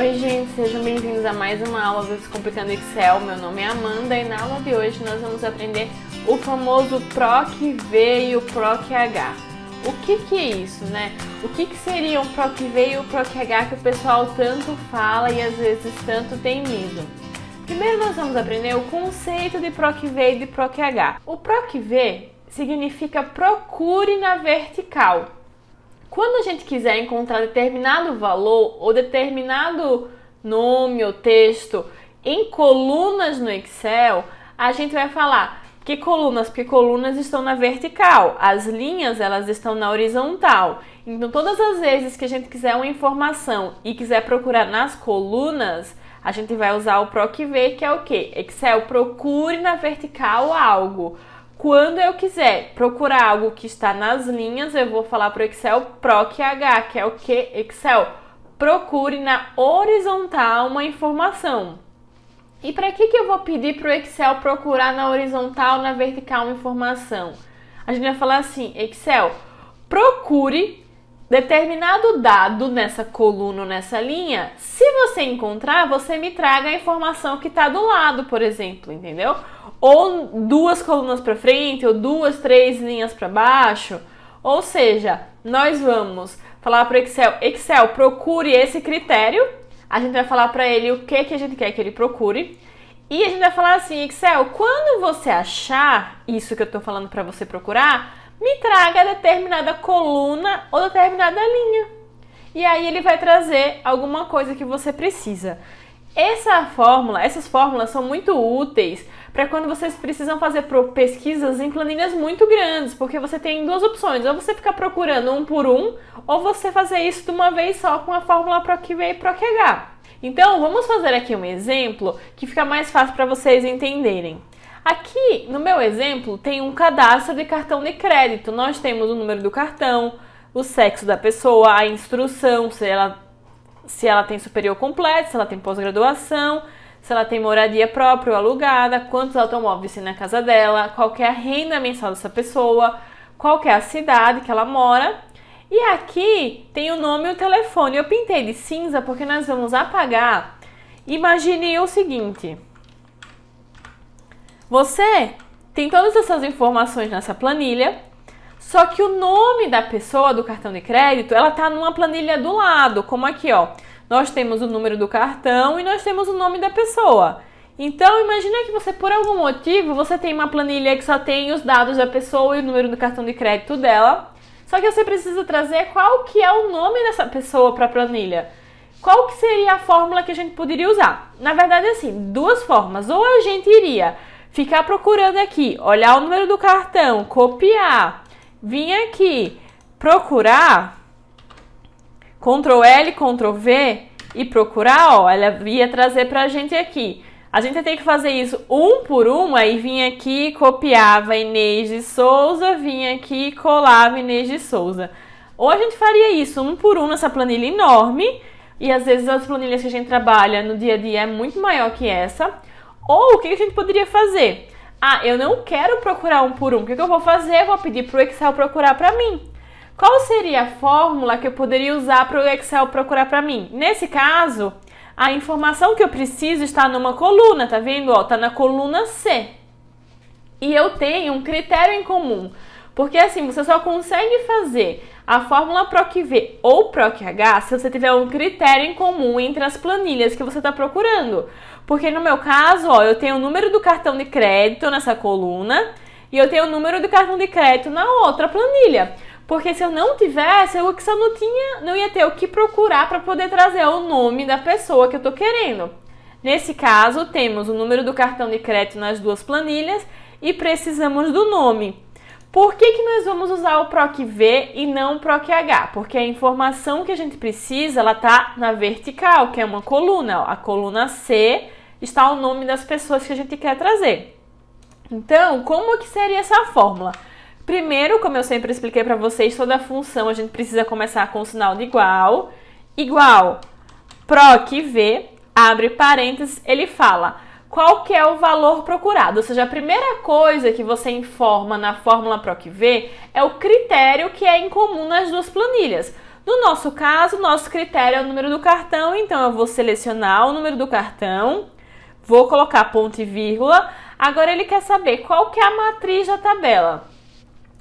Oi gente, sejam bem-vindos a mais uma aula do Descomplicando Excel. Meu nome é Amanda e na aula de hoje nós vamos aprender o famoso PROC-V e o PROC-H. O que é isso, né? O que seria um PROC-V e o PROC-H que o pessoal tanto fala e às vezes tanto tem medo? Primeiro nós vamos aprender o conceito de PROC-V e de PROC-H. O PROC-V significa procure na vertical. Quando a gente quiser encontrar determinado valor ou determinado nome ou texto em colunas no Excel, a gente vai falar que colunas, porque colunas estão na vertical, as linhas elas estão na horizontal. Então todas as vezes que a gente quiser uma informação e quiser procurar nas colunas, a gente vai usar o PROC-V, que é o quê? Excel, procure na vertical algo. Quando eu quiser procurar algo que está nas linhas, eu vou falar para o Excel PROC-H, que é o que? Excel, procure na horizontal uma informação. E para que eu vou pedir para o Excel procurar na horizontal, na vertical uma informação? A gente vai falar assim, Excel, procure determinado dado nessa coluna ou nessa linha. Se você encontrar, você me traga a informação que está do lado, por exemplo, entendeu? Ou duas colunas para frente, ou duas, três linhas para baixo. Ou seja, nós vamos falar para o Excel, Excel, procure esse critério. A gente vai falar para ele o que a gente quer que ele procure. E a gente vai falar assim, Excel, quando você achar isso que eu estou falando para você procurar, me traga determinada coluna ou determinada linha. E aí ele vai trazer alguma coisa que você precisa. Essas fórmulas são muito úteis para quando vocês precisam fazer pesquisas em planilhas muito grandes, porque você tem duas opções, ou você ficar procurando um por um, ou você fazer isso de uma vez só com a fórmula PROC-V e PROC-H. Então, vamos fazer aqui um exemplo que fica mais fácil para vocês entenderem. Aqui, no meu exemplo, tem um cadastro de cartão de crédito. Nós temos o número do cartão, o sexo da pessoa, a instrução, se ela tem superior completo, se ela tem pós-graduação, se ela tem moradia própria ou alugada, quantos automóveis tem na casa dela, qual é a renda mensal dessa pessoa, qual é a cidade que ela mora. E aqui tem o nome e o telefone. Eu pintei de cinza porque nós vamos apagar. Imagine o seguinte. Você tem todas essas informações nessa planilha, só que o nome da pessoa do cartão de crédito, ela tá numa planilha do lado, como aqui, ó. Nós temos o número do cartão e nós temos o nome da pessoa. Então, imagina que você, por algum motivo, você tem uma planilha que só tem os dados da pessoa e o número do cartão de crédito dela, só que você precisa trazer qual que é o nome dessa pessoa para a planilha. Qual que seria a fórmula que a gente poderia usar? Na verdade, assim, duas formas. Ou a gente iria ficar procurando aqui, olhar o número do cartão, copiar, vir aqui, procurar, Ctrl L, Ctrl V e procurar, ó, ela ia trazer pra gente aqui. A gente ia ter que fazer isso um por um, aí vinha aqui, copiava Inês de Souza, vinha aqui, colava Inês de Souza. Ou a gente faria isso um por um nessa planilha enorme, e às vezes as planilhas que a gente trabalha no dia a dia é muito maior que essa. Ou o que a gente poderia fazer? Ah, eu não quero procurar um por um. O que eu vou fazer? Eu vou pedir para o Excel procurar para mim. Qual seria a fórmula que eu poderia usar para o Excel procurar para mim? Nesse caso, a informação que eu preciso está numa coluna, tá vendo? Ó, tá na coluna C. E eu tenho um critério em comum. Porque assim, você só consegue fazer a fórmula PROC-V ou PROC-H se você tiver um critério em comum entre as planilhas que você está procurando. Porque no meu caso, ó, eu tenho o número do cartão de crédito nessa coluna e eu tenho o número do cartão de crédito na outra planilha. Porque se eu não tivesse, o Excel não ia ter o que procurar para poder trazer o nome da pessoa que eu estou querendo. Nesse caso, temos o número do cartão de crédito nas duas planilhas e precisamos do nome. Por que nós vamos usar o PROC-V e não o PROC-H? Porque a informação que a gente precisa, ela está na vertical, que é uma coluna. Ó. A coluna C está o nome das pessoas que a gente quer trazer. Então, como que seria essa fórmula? Primeiro, como eu sempre expliquei para vocês, toda função a gente precisa começar com o sinal de igual. Igual PROC-V, abre parênteses, ele fala qual que é o valor procurado. Ou seja, a primeira coisa que você informa na fórmula PROC-V é o critério que é em comum nas duas planilhas. No nosso caso, nosso critério é o número do cartão, então eu vou selecionar o número do cartão, vou colocar ponto e vírgula. Agora ele quer saber qual que é a matriz da tabela.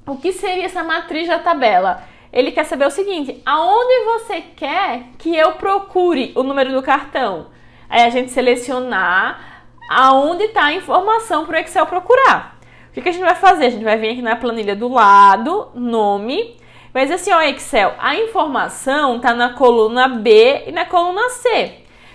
O que seria essa matriz da tabela? Ele quer saber o seguinte, aonde você quer que eu procure o número do cartão? Aí a gente selecionar aonde está a informação para o Excel procurar. O que a gente vai fazer? A gente vai vir aqui na planilha do lado, nome, vai dizer assim, ó Excel, a informação está na coluna B e na coluna C.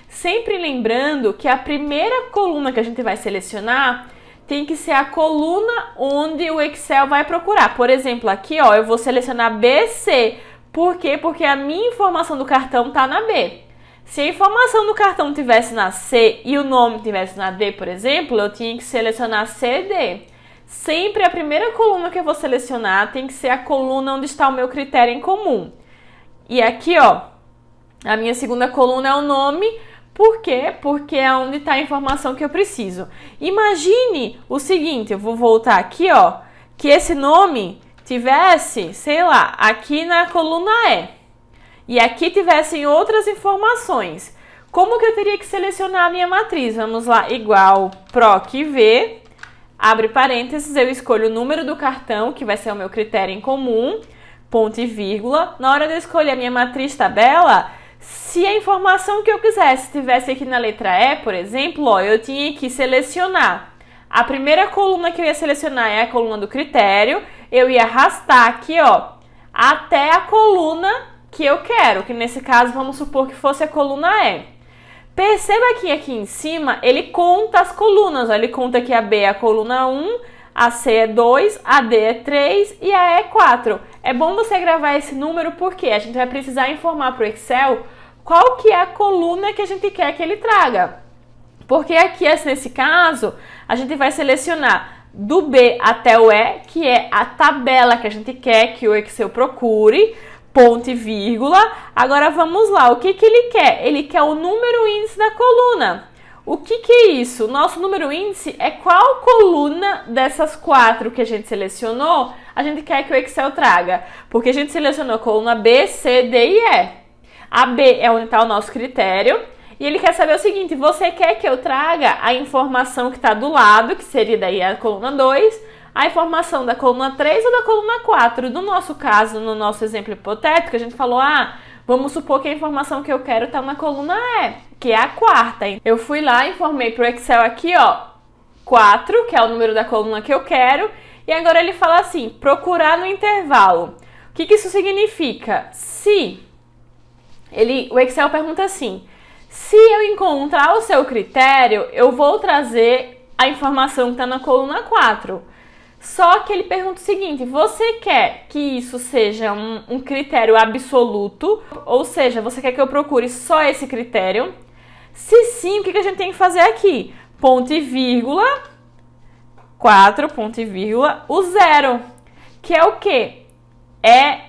Sempre lembrando que a primeira coluna que a gente vai selecionar tem que ser a coluna onde o Excel vai procurar. Por exemplo, aqui ó, eu vou selecionar BC. Por quê? Porque a minha informação do cartão está na B. Se a informação do cartão tivesse na C e o nome tivesse na D, por exemplo, eu tinha que selecionar CD. Sempre a primeira coluna que eu vou selecionar tem que ser a coluna onde está o meu critério em comum. E aqui ó, a minha segunda coluna é o nome. Por quê? Porque é onde está a informação que eu preciso. Imagine o seguinte, eu vou voltar aqui, ó, que esse nome tivesse, sei lá, aqui na coluna E. E aqui tivessem outras informações. Como que eu teria que selecionar a minha matriz? Vamos lá, igual PROC-V, abre parênteses, eu escolho o número do cartão, que vai ser o meu critério em comum, ponto e vírgula. Na hora de eu escolher a minha matriz tabela, se a informação que eu quisesse estivesse aqui na letra E, por exemplo, ó, eu tinha que selecionar. A primeira coluna que eu ia selecionar é a coluna do critério. Eu ia arrastar aqui, ó, até a coluna que eu quero, que nesse caso vamos supor que fosse a coluna E. Perceba que aqui em cima ele conta as colunas, ó, ele conta que a B é a coluna 1, a C é 2, a D é 3 e a E é 4. É bom você gravar esse número porque a gente vai precisar informar para o Excel qual que é a coluna que a gente quer que ele traga. Porque aqui, nesse caso, a gente vai selecionar do B até o E, que é a tabela que a gente quer que o Excel procure, ponto e vírgula. Agora vamos lá, o que ele quer? Ele quer o número índice da coluna. O que é isso? Nosso número índice é qual coluna dessas 4 que a gente selecionou a gente quer que o Excel traga. Porque a gente selecionou a coluna B, C, D e E. A B é onde está o nosso critério. E ele quer saber o seguinte, você quer que eu traga a informação que está do lado, que seria daí a coluna 2, a informação da coluna 3 ou da coluna 4. No nosso caso, no nosso exemplo hipotético, a gente falou, vamos supor que a informação que eu quero está na coluna E, que é a quarta. Eu fui lá, informei para o Excel aqui, ó, 4, que é o número da coluna que eu quero, e agora ele fala assim, procurar no intervalo. O que isso significa? O Excel pergunta assim, se eu encontrar o seu critério, eu vou trazer a informação que está na coluna 4. Só que ele pergunta o seguinte, você quer que isso seja um critério absoluto? Ou seja, você quer que eu procure só esse critério? Se sim, o que a gente tem que fazer aqui? Ponto e vírgula, 4, ponto e vírgula, o 0. Que é o quê? É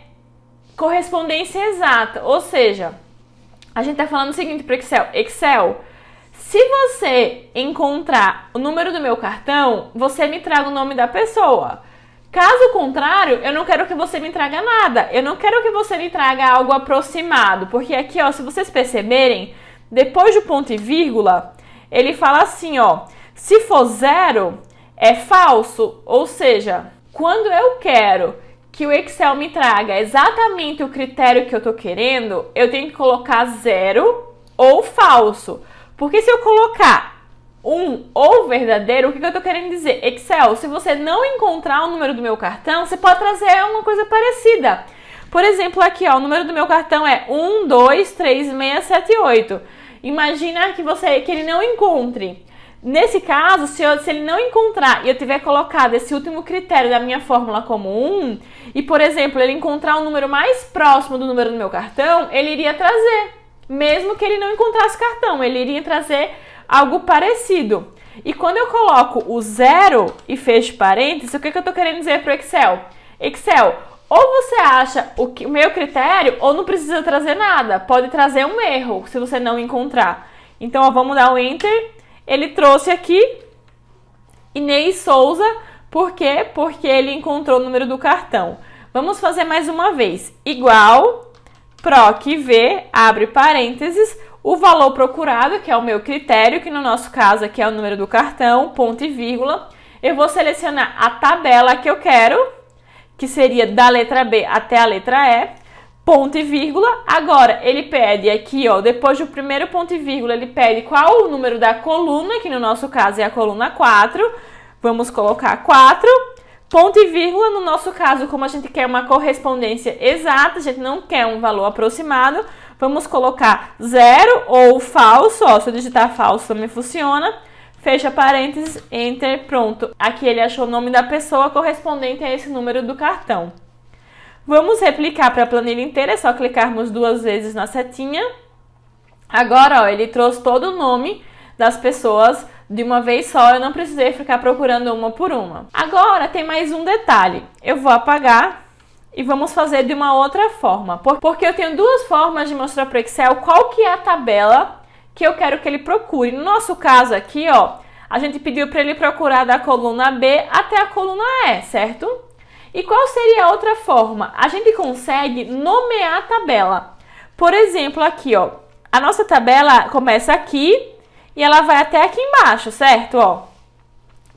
correspondência exata. Ou seja, a gente está falando o seguinte para o Excel. Excel, se você encontrar o número do meu cartão, você me traga o nome da pessoa. Caso contrário, eu não quero que você me traga nada. Eu não quero que você me traga algo aproximado. Porque aqui, ó, se vocês perceberem, depois do ponto e vírgula, ele fala assim, ó, se for 0, é falso. Ou seja, quando eu quero que o Excel me traga exatamente o critério que eu tô querendo, eu tenho que colocar 0 ou falso. Porque se eu colocar 1 ou verdadeiro, o que eu tô querendo dizer? Excel, se você não encontrar o número do meu cartão, você pode trazer uma coisa parecida. Por exemplo, aqui, ó, o número do meu cartão é 123678. Imagina que ele não encontre. Nesse caso, se ele não encontrar e eu tiver colocado esse último critério da minha fórmula como 1, e, por exemplo, ele encontrar um número mais próximo do número do meu cartão, ele iria trazer. Mesmo que ele não encontrasse cartão, ele iria trazer algo parecido. E quando eu coloco o 0 e fecho parênteses, o que eu estou querendo dizer para o Excel? Excel, ou você acha o meu critério, ou não precisa trazer nada. Pode trazer um erro, se você não encontrar. Então, ó, vamos dar um Enter. Ele trouxe aqui Inês Souza. Por quê? Porque ele encontrou o número do cartão. Vamos fazer mais uma vez. Igual PROC-V, abre parênteses, o valor procurado, que é o meu critério, que no nosso caso aqui é o número do cartão, ponto e vírgula. Eu vou selecionar a tabela que eu quero, que seria da letra B até a letra E, ponto e vírgula. Agora, ele pede aqui, ó, depois do primeiro ponto e vírgula, ele pede qual o número da coluna, que no nosso caso é a coluna 4. Vamos colocar 4. Ponto e vírgula, no nosso caso, como a gente quer uma correspondência exata, a gente não quer um valor aproximado, vamos colocar 0 ou falso, ó, se eu digitar falso também funciona, fecha parênteses, enter, pronto. Aqui ele achou o nome da pessoa correspondente a esse número do cartão. Vamos replicar para a planilha inteira, é só clicarmos 2 vezes na setinha. Agora, ó, ele trouxe todo o nome das pessoas de uma vez só, eu não precisei ficar procurando uma por uma. Agora tem mais um detalhe, eu vou apagar e vamos fazer de uma outra forma, porque eu tenho duas formas de mostrar para o Excel qual que é a tabela que eu quero que ele procure. No nosso caso aqui, ó, a gente pediu para ele procurar da coluna B até a coluna E, certo? E qual seria a outra forma? A gente consegue nomear a tabela. Por exemplo, aqui, ó, a nossa tabela começa aqui e ela vai até aqui embaixo, certo? Ó,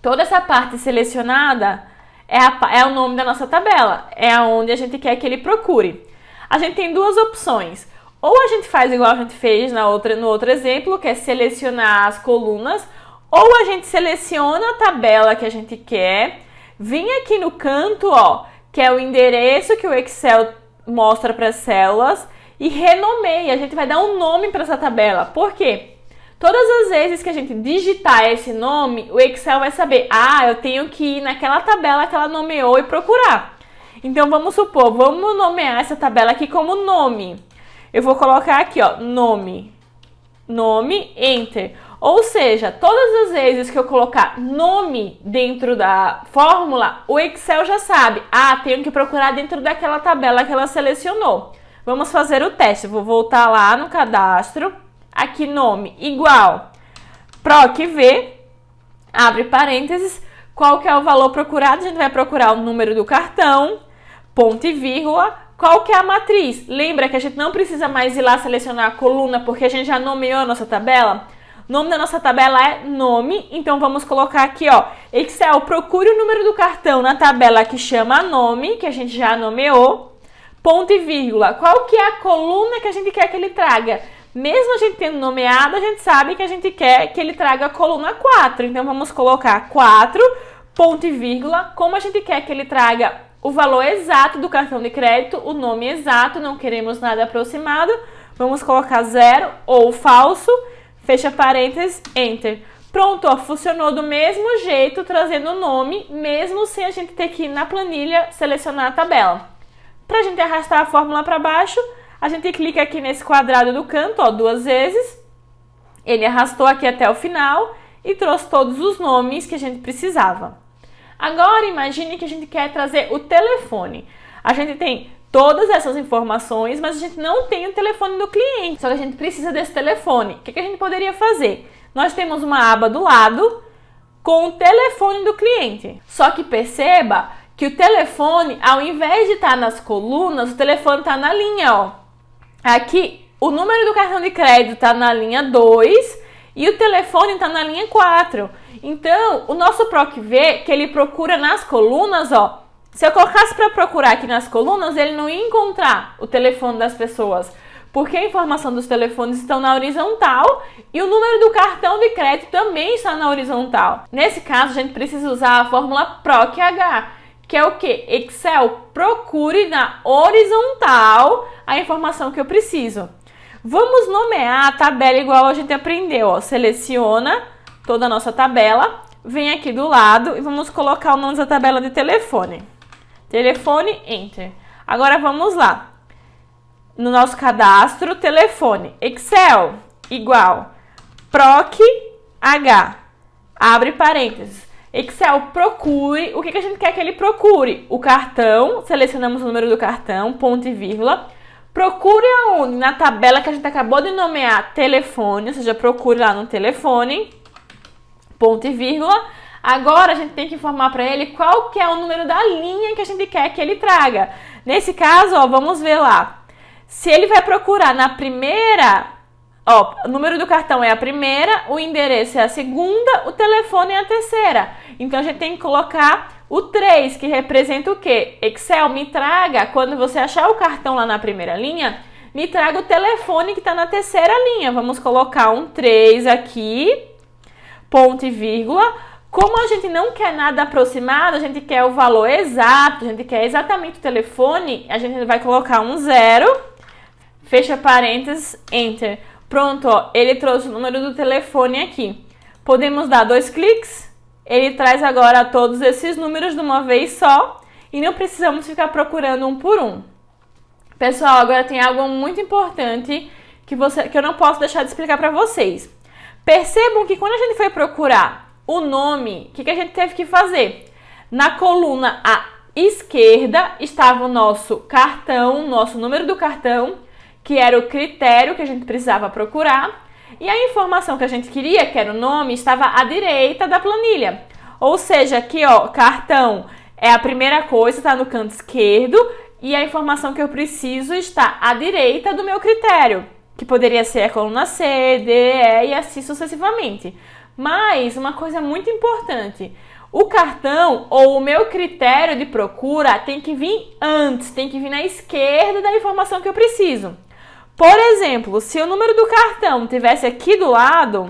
toda essa parte selecionada é o nome da nossa tabela, é onde a gente quer que ele procure. A gente tem duas opções. Ou a gente faz igual a gente fez no outro exemplo, que é selecionar as colunas, ou a gente seleciona a tabela que a gente quer, vem aqui no canto, ó, que é o endereço que o Excel mostra para as células, e renomeia. A gente vai dar um nome para essa tabela. Por quê? Todas as vezes que a gente digitar esse nome, o Excel vai saber, eu tenho que ir naquela tabela que ela nomeou e procurar. Então, vamos supor, vamos nomear essa tabela aqui como nome. Eu vou colocar aqui, ó, nome, enter. Ou seja, todas as vezes que eu colocar nome dentro da fórmula, o Excel já sabe, tenho que procurar dentro daquela tabela que ela selecionou. Vamos fazer o teste, vou voltar lá no cadastro. Aqui nome igual PROC-V, abre parênteses, qual que é o valor procurado? A gente vai procurar o número do cartão, ponto e vírgula, qual que é a matriz? Lembra que a gente não precisa mais ir lá selecionar a coluna porque a gente já nomeou a nossa tabela? O nome da nossa tabela é nome, então vamos colocar aqui, ó, Excel, procure o número do cartão na tabela que chama nome, que a gente já nomeou, ponto e vírgula, qual que é a coluna que a gente quer que ele traga? Mesmo a gente tendo nomeado, a gente sabe que a gente quer que ele traga a coluna 4. Então, vamos colocar 4, ponto e vírgula. Como a gente quer que ele traga o valor exato do cartão de crédito, o nome exato, não queremos nada aproximado, vamos colocar 0 ou falso, fecha parênteses, enter. Pronto, ó, funcionou do mesmo jeito, trazendo o nome, mesmo sem a gente ter que ir na planilha selecionar a tabela. Para a gente arrastar a fórmula para baixo, a gente clica aqui nesse quadrado do canto, ó, 2 vezes. Ele arrastou aqui até o final e trouxe todos os nomes que a gente precisava. Agora, imagine que a gente quer trazer o telefone. A gente tem todas essas informações, mas a gente não tem o telefone do cliente. Só que a gente precisa desse telefone. O que a gente poderia fazer? Nós temos uma aba do lado com o telefone do cliente. Só que perceba que o telefone, ao invés de estar nas colunas, o telefone está na linha, ó. Aqui, o número do cartão de crédito está na linha 2 e o telefone está na linha 4. Então, o nosso PROC-V, que ele procura nas colunas, ó, se eu colocasse para procurar aqui nas colunas, ele não ia encontrar o telefone das pessoas, porque a informação dos telefones estão na horizontal e o número do cartão de crédito também está na horizontal. Nesse caso, a gente precisa usar a fórmula PROC-H, que é o que? Excel, procure na horizontal a informação que eu preciso. Vamos nomear a tabela igual a gente aprendeu, ó. Seleciona toda a nossa tabela, vem aqui do lado e vamos colocar o nome da tabela de telefone. Telefone, enter. Agora vamos lá. No nosso cadastro, telefone. Excel, igual PROC-H, abre parênteses. Excel, procure, o que a gente quer que ele procure? O cartão, selecionamos o número do cartão, ponto e vírgula. Procure aonde? Na tabela que a gente acabou de nomear telefone, ou seja, procure lá no telefone, ponto e vírgula. Agora a gente tem que informar para ele qual que é o número da linha que a gente quer que ele traga. Nesse caso, ó, vamos ver lá. Se ele vai procurar na primeira, ó, o número do cartão é a primeira, o endereço é a segunda, o telefone é a terceira. Então a gente tem que colocar o 3, que representa o quê? Excel, me traga, quando você achar o cartão lá na primeira linha, me traga o telefone que está na terceira linha. Vamos colocar um 3 aqui, ponto e vírgula. Como a gente não quer nada aproximado, a gente quer o valor exato, a gente quer exatamente o telefone, a gente vai colocar um 0, fecha parênteses, enter. Pronto, ó, ele trouxe o número do telefone aqui. Podemos dar 2 cliques, ele traz agora todos esses números de uma vez só e não precisamos ficar procurando um por um. Pessoal, agora tem algo muito importante que eu não posso deixar de explicar para vocês. Percebam que quando a gente foi procurar o nome, o que a gente teve que fazer? Na coluna à esquerda estava o nosso cartão, nosso número do cartão, que era o critério que a gente precisava procurar, e a informação que a gente queria, que era o nome, estava à direita da planilha. Ou seja, aqui ó, cartão é a primeira coisa, está no canto esquerdo, e a informação que eu preciso está à direita do meu critério, que poderia ser a coluna C, D, E e assim sucessivamente. Mas uma coisa muito importante, o cartão ou o meu critério de procura tem que vir antes, tem que vir na esquerda da informação que eu preciso. Por exemplo, se o número do cartão tivesse aqui do lado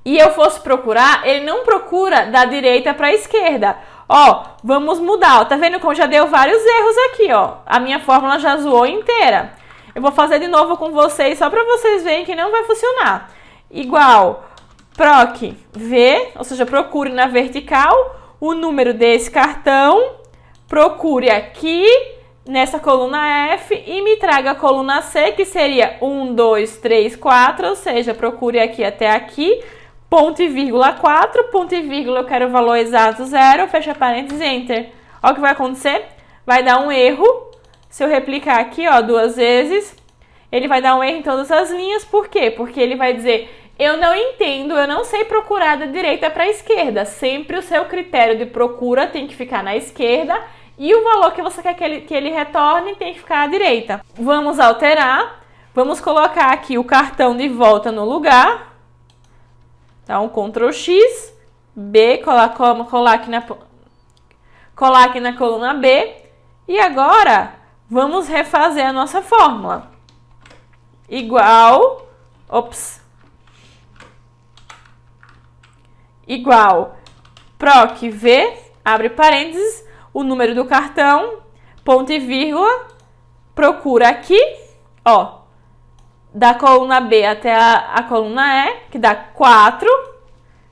e eu fosse procurar, ele não procura da direita para a esquerda. Ó, vamos mudar, ó. Tá vendo como já deu vários erros aqui, ó. A minha fórmula já zoou inteira. Eu vou fazer de novo com vocês, só para vocês verem que não vai funcionar. Igual, proc V, ou seja, procure na vertical o número desse cartão, procure aqui nessa coluna F e me traga a coluna C, que seria 1, 2, 3, 4, ou seja, procure aqui até aqui, ponto e vírgula 4, ponto e vírgula, eu quero o valor exato 0, fecha parênteses, enter. Olha o que vai acontecer, vai dar um erro, se eu replicar aqui, ó, 2 vezes, ele vai dar um erro em todas as linhas, por quê? Porque ele vai dizer, eu não entendo, eu não sei procurar da direita para a esquerda, sempre o seu critério de procura tem que ficar na esquerda, e o valor que você quer que ele retorne tem que ficar à direita. Vamos alterar, vamos colocar aqui o cartão de volta no lugar. Então, Ctrl X, B, colar aqui na coluna B. E agora, vamos refazer a nossa fórmula. Igual, proc V, abre parênteses, o número do cartão, ponto e vírgula, procura aqui, ó, da coluna B até a coluna E, que dá 4,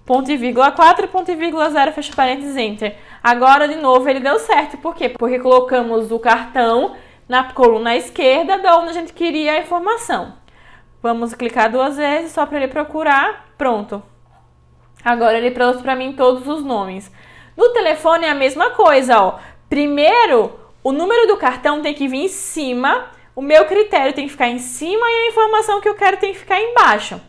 ponto e vírgula 4, ponto e vírgula 0, fecha parênteses, enter. Agora, de novo, ele deu certo. Por quê? Porque colocamos o cartão na coluna esquerda, da onde a gente queria a informação. Vamos clicar 2 vezes, só para ele procurar. Pronto. Agora, ele trouxe para mim todos os nomes. No telefone é a mesma coisa, ó. Primeiro, o número do cartão tem que vir em cima, o meu critério tem que ficar em cima e a informação que eu quero tem que ficar embaixo.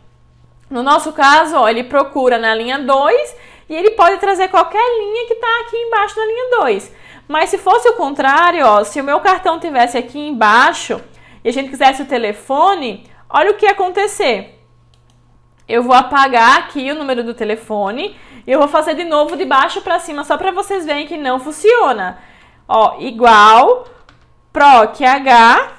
No nosso caso, ó, ele procura na linha 2 e ele pode trazer qualquer linha que está aqui embaixo na linha 2. Mas se fosse o contrário, ó, se o meu cartão tivesse aqui embaixo e a gente quisesse o telefone, olha o que ia acontecer. Eu vou apagar aqui o número do telefone e eu vou fazer de novo de baixo para cima, só para vocês verem que não funciona. Ó, igual, proc H,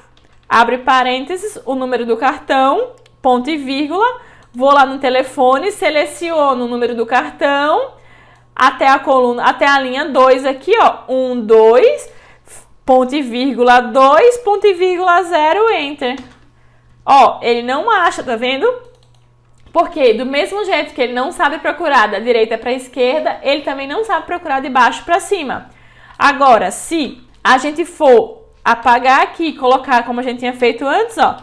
abre parênteses, o número do cartão, ponto e vírgula, vou lá no telefone, seleciono o número do cartão, até a coluna, até a linha 2 aqui, ó, 1, 2, ponto e vírgula 2, ponto e vírgula 0, enter. Ó, ele não acha, tá vendo? Porque do mesmo jeito que ele não sabe procurar da direita para a esquerda, ele também não sabe procurar de baixo para cima. Agora, se a gente for apagar aqui e colocar como a gente tinha feito antes, ó,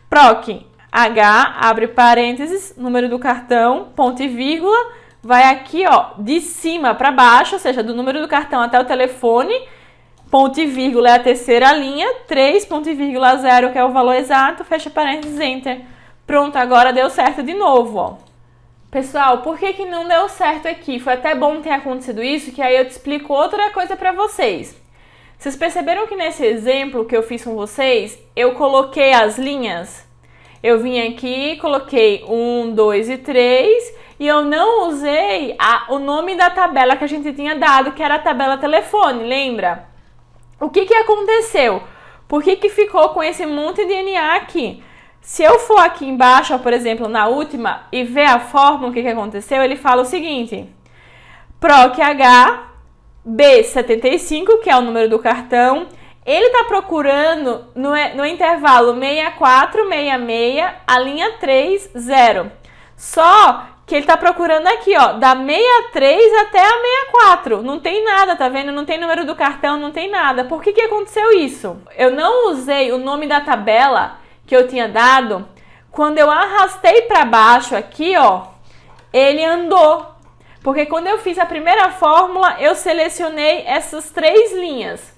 proc H, abre parênteses, número do cartão, ponto e vírgula, vai aqui, ó, de cima para baixo, ou seja, do número do cartão até o telefone, ponto e vírgula é a terceira linha, 3, ponto e vírgula 0, que é o valor exato, fecha parênteses, enter. Pronto, agora deu certo de novo, ó. Pessoal, por que não deu certo aqui? Foi até bom ter acontecido isso, que aí eu te explico outra coisa para vocês. Vocês perceberam que nesse exemplo que eu fiz com vocês, eu coloquei as linhas? Eu vim aqui, coloquei 1, 2 e 3 e eu não usei o nome da tabela que a gente tinha dado, que era a tabela telefone, lembra? O que aconteceu? Por que ficou com esse monte de NA aqui? Se eu for aqui embaixo, ó, por exemplo, na última, e ver a fórmula, o que aconteceu, ele fala o seguinte: PROC-H B75, que é o número do cartão, ele está procurando no intervalo 6466, a linha 30. Só que ele está procurando aqui, ó, da 63 até a 64. Não tem nada, tá vendo? Não tem número do cartão, não tem nada. Por que aconteceu isso? Eu não usei o nome da tabela que eu tinha dado. Quando eu arrastei para baixo aqui, ó, ele andou. Porque quando eu fiz a primeira fórmula, eu selecionei essas 3 linhas.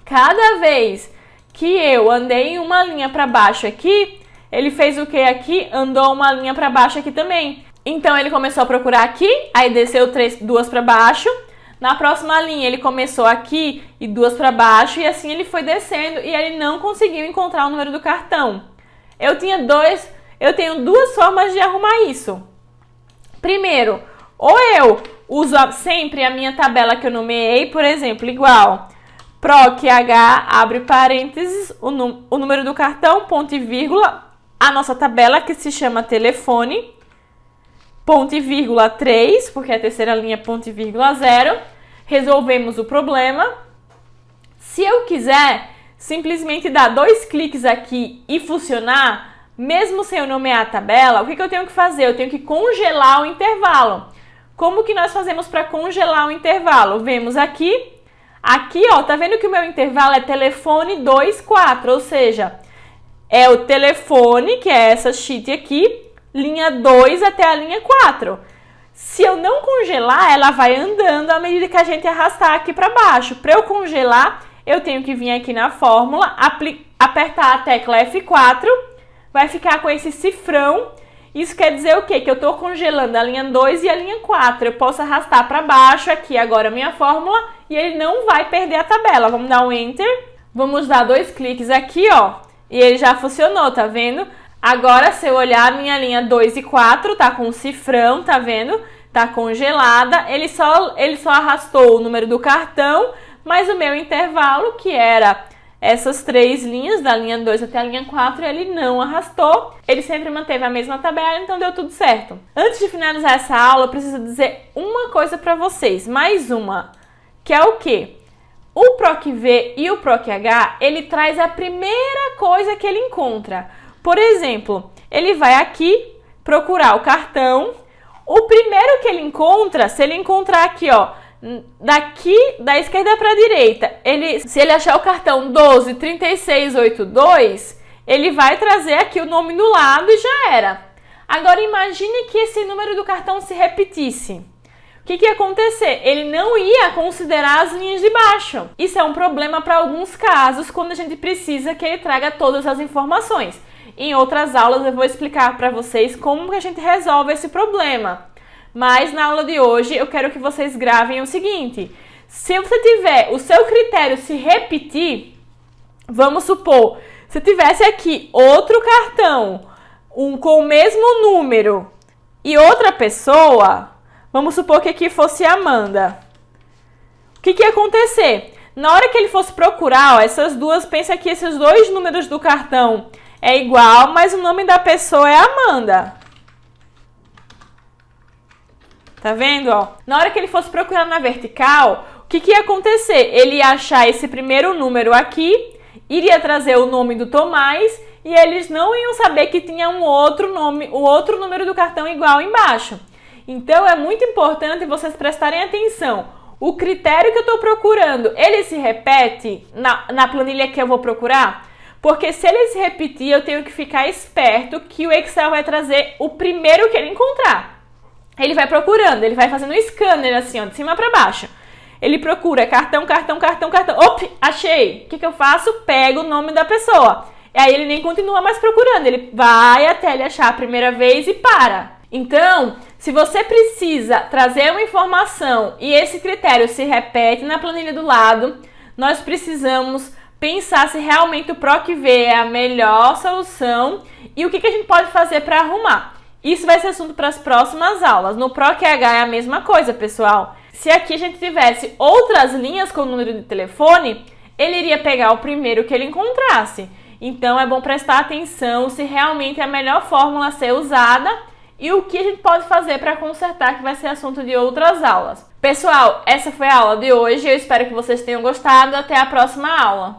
Cada vez que eu andei uma linha para baixo aqui, ele fez o que aqui? Andou uma linha para baixo aqui também. Então, ele começou a procurar aqui, aí desceu 2 para baixo. Na próxima linha, ele começou aqui e 2 para baixo, e assim ele foi descendo e ele não conseguiu encontrar o número do cartão. Eu tenho 2 formas de arrumar isso. Primeiro, ou eu uso sempre a minha tabela que eu nomeei, por exemplo, igual PROC-H, abre parênteses, o número do cartão, ponto e vírgula, a nossa tabela que se chama telefone, ponto e vírgula 3, porque é a terceira linha, ponto e vírgula 0, resolvemos o problema. Se eu quiser simplesmente dar 2 cliques aqui e funcionar, mesmo sem eu nomear a tabela, o que eu tenho que fazer? Eu tenho que congelar o intervalo. Como que nós fazemos para congelar o intervalo? Vemos aqui, ó, tá vendo que o meu intervalo é telefone 24, ou seja, é o telefone, que é essa sheet aqui, linha 2 até a linha 4. Se eu não congelar, ela vai andando à medida que a gente arrastar aqui para baixo. Para eu congelar, eu tenho que vir aqui na fórmula, apertar a tecla F4, vai ficar com esse cifrão. Isso quer dizer o quê? Que eu estou congelando a linha 2 e a linha 4. Eu posso arrastar para baixo aqui agora a minha fórmula e ele não vai perder a tabela. Vamos dar um Enter. Vamos dar 2 cliques aqui, ó. E ele já funcionou, tá vendo? Agora, se eu olhar a minha linha 2 e 4, tá com um cifrão, tá vendo? Tá congelada. Ele só arrastou o número do cartão, mas o meu intervalo, que era essas 3 linhas, da linha 2 até a linha 4, ele não arrastou. Ele sempre manteve a mesma tabela, então deu tudo certo. Antes de finalizar essa aula, eu preciso dizer uma coisa para vocês, mais uma, que é o quê? O PROC-V e o PROC-H, ele traz a primeira coisa que ele encontra. Por exemplo, ele vai aqui procurar o cartão. O primeiro que ele encontra, se ele encontrar aqui, ó, daqui da esquerda para a direita, se ele achar o cartão 123682, ele vai trazer aqui o nome do lado e já era. Agora imagine que esse número do cartão se repetisse. O que ia acontecer? Ele não ia considerar as linhas de baixo. Isso é um problema para alguns casos, quando a gente precisa que ele traga todas as informações. Em outras aulas eu vou explicar para vocês como que a gente resolve esse problema. Mas na aula de hoje eu quero que vocês gravem o seguinte: se você tiver o seu critério se repetir, vamos supor, se tivesse aqui outro cartão, com o mesmo número e outra pessoa, vamos supor que aqui fosse Amanda. O que ia acontecer? Na hora que ele fosse procurar, ó, essas duas, pensa que esses 2 números do cartão é igual, mas o nome da pessoa é Amanda. Tá vendo, ó? Na hora que ele fosse procurar na vertical, o que ia acontecer? Ele ia achar esse primeiro número aqui, iria trazer o nome do Tomás e eles não iam saber que tinha um outro nome, o outro número do cartão igual embaixo. Então, é muito importante vocês prestarem atenção. O critério que eu estou procurando, ele se repete na planilha que eu vou procurar? Porque se ele se repetir, eu tenho que ficar esperto que o Excel vai trazer o primeiro que ele encontrar. Ele vai procurando, ele vai fazendo um scanner assim, ó, de cima para baixo. Ele procura cartão, cartão, cartão, cartão. Op, achei. O que eu faço? Pego o nome da pessoa. E aí ele nem continua mais procurando. Ele vai até ele achar a primeira vez e para. Então, se você precisa trazer uma informação e esse critério se repete na planilha do lado, nós precisamos pensar se realmente o PROC-V é a melhor solução e o que a gente pode fazer para arrumar. Isso vai ser assunto para as próximas aulas. No PROC-H é a mesma coisa, pessoal. Se aqui a gente tivesse outras linhas com o número de telefone, ele iria pegar o primeiro que ele encontrasse. Então é bom prestar atenção se realmente é a melhor fórmula a ser usada e o que a gente pode fazer para consertar, que vai ser assunto de outras aulas. Pessoal, essa foi a aula de hoje. Eu espero que vocês tenham gostado. Até a próxima aula.